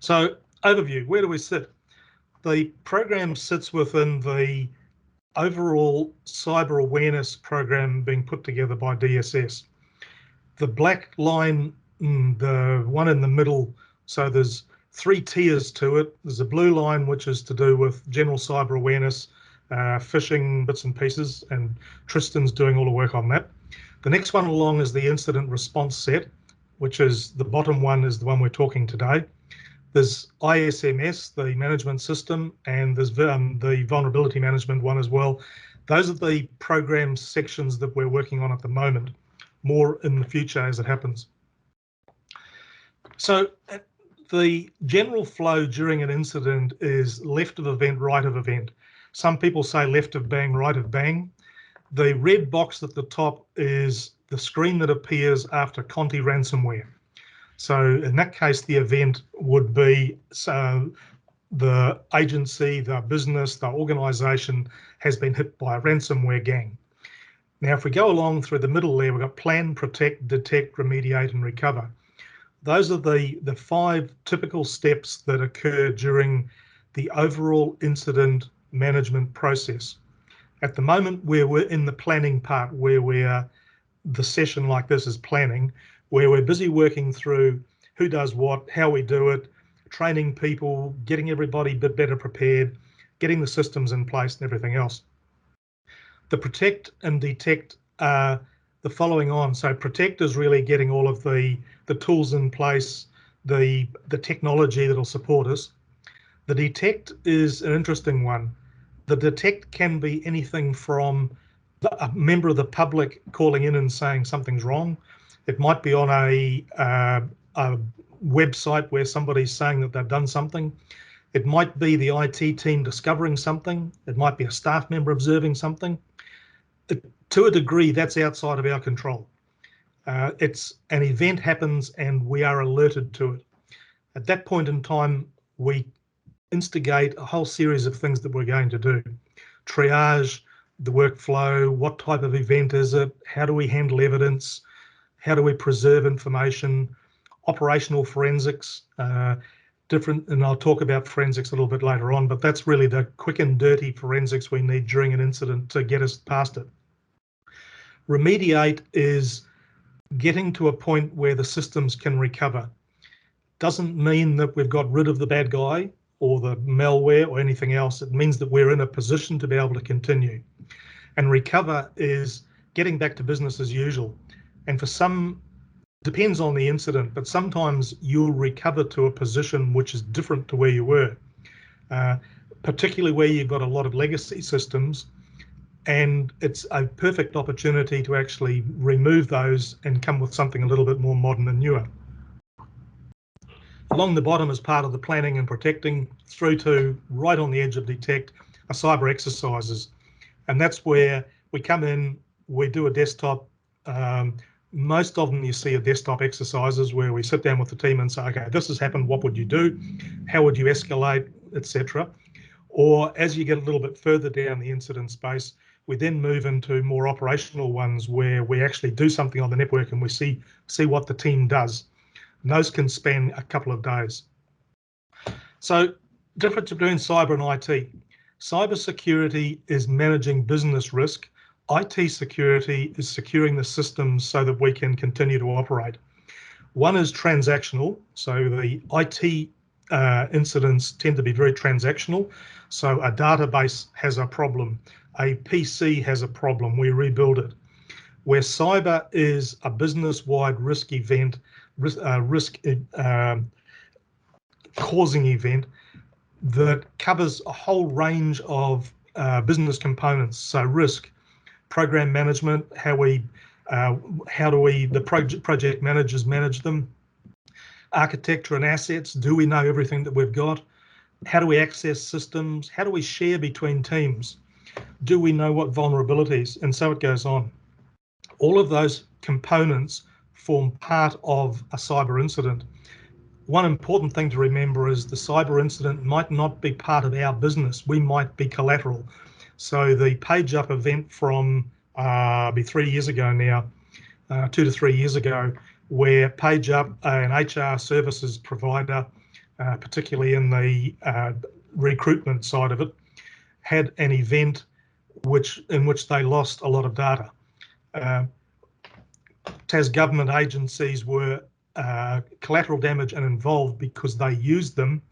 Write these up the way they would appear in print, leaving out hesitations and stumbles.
So overview, where do we sit? The program sits within the overall cyber awareness program being put together by DSS. The black line, the one in the middle, so there's 3 tiers to it. There's a blue line, which is to do with general cyber awareness, phishing bits and pieces, and Tristan's doing all the work on that. The next one along is the incident response set, which is the bottom one is the one we're talking today. There's ISMS, the management system, and there's the vulnerability management one as well. Those are the program sections that we're working on at the moment, more in the future as it happens. So the general flow during an incident is left of event, right of event. Some people say left of bang, right of bang. The red box at the top is the screen that appears after Conti ransomware. So in that case, the event would be the agency, the business, the organisation has been hit by a ransomware gang. Now, if we go along through the middle there, we've got plan, protect, detect, remediate, and recover. Those are the 5 typical steps that occur during the overall incident management process. At the moment, we're in the planning part where the session like this is planning, where we're busy working through who does what, how we do it, training people, getting everybody a bit better prepared, getting the systems in place and everything else. The protect and detect are the following on. So protect is really getting all of the tools in place, the technology that'll support us. The detect is an interesting one. The detect can be anything from a member of the public calling in and saying something's wrong. It might be on a website where somebody's saying that they've done something. It might be the IT team discovering something. It might be a staff member observing something. To a degree, that's outside of our control. It's an event happens and we are alerted to it. At that point in time, we instigate a whole series of things that we're going to do. Triage the workflow, what type of event is it, how do we handle evidence, how do we preserve information, operational forensics, different, and I'll talk about forensics a little bit later on, but that's really the quick and dirty forensics we need during an incident to get us past it. Remediate is getting to a point where the systems can recover. Doesn't mean that we've got rid of the bad guy or the malware or anything else. It means that we're in a position to be able to continue. And recover is getting back to business as usual. And for some, depends on the incident, but sometimes you'll recover to a position which is different to where you were, particularly where you've got a lot of legacy systems, and it's a perfect opportunity to actually remove those and come with something a little bit more modern and newer. Along the bottom as part of the planning and protecting through to right on the edge of detect are cyber exercises. And that's where we come in, we do a desktop. Most of them you see are desktop exercises where we sit down with the team and say, okay, this has happened, what would you do? How would you escalate, etc. Or as you get a little bit further down the incident space, we then move into more operational ones where we actually do something on the network and we see what the team does. And those can span a couple of days. So difference between cyber and IT. Cyber security is managing business risk. IT security is securing the systems so that we can continue to operate. One is transactional. So the IT incidents tend to be very transactional. So a database has a problem, a PC has a problem, we rebuild it. Where cyber is a business-wide risk event, risk causing event that covers a whole range of business components. So risk, program management, how do the project managers manage them, architecture and assets, do we know everything that we've got, how do we access systems, how do we share between teams, do we know what vulnerabilities, and so it goes on. All of those components form part of a cyber incident. One important thing to remember is the cyber incident might not be part of our business. We might be collateral. So the PageUp event from 3 years ago now, 2 to 3 years ago, where PageUp, an HR services provider, particularly in the recruitment side of it, had an event in which they lost a lot of data. Tas government agencies were collateral damage and involved because they used them,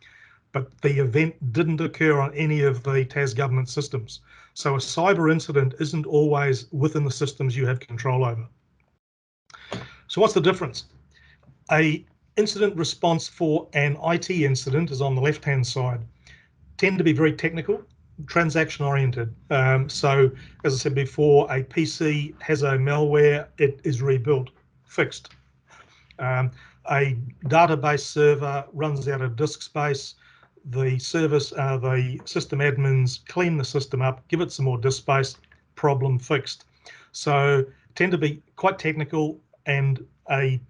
but the event didn't occur on any of the Tas government systems. So a cyber incident isn't always within the systems you have control over. So what's the difference? A incident response for an IT incident is on the left-hand side, tend to be very technical, transaction oriented. So as I said before, a PC has a malware, it is rebuilt, fixed. A database server runs out of disk space. The system admins clean the system up, give it some more disk space, problem fixed. So tend to be quite technical and a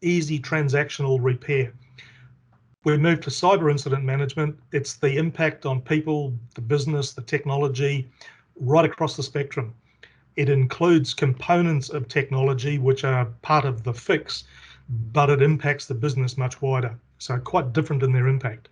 easy transactional repair. We move to cyber incident management. It's the impact on people, the business, the technology, right across the spectrum. It includes components of technology which are part of the fix, but it impacts the business much wider. So quite different in their impact.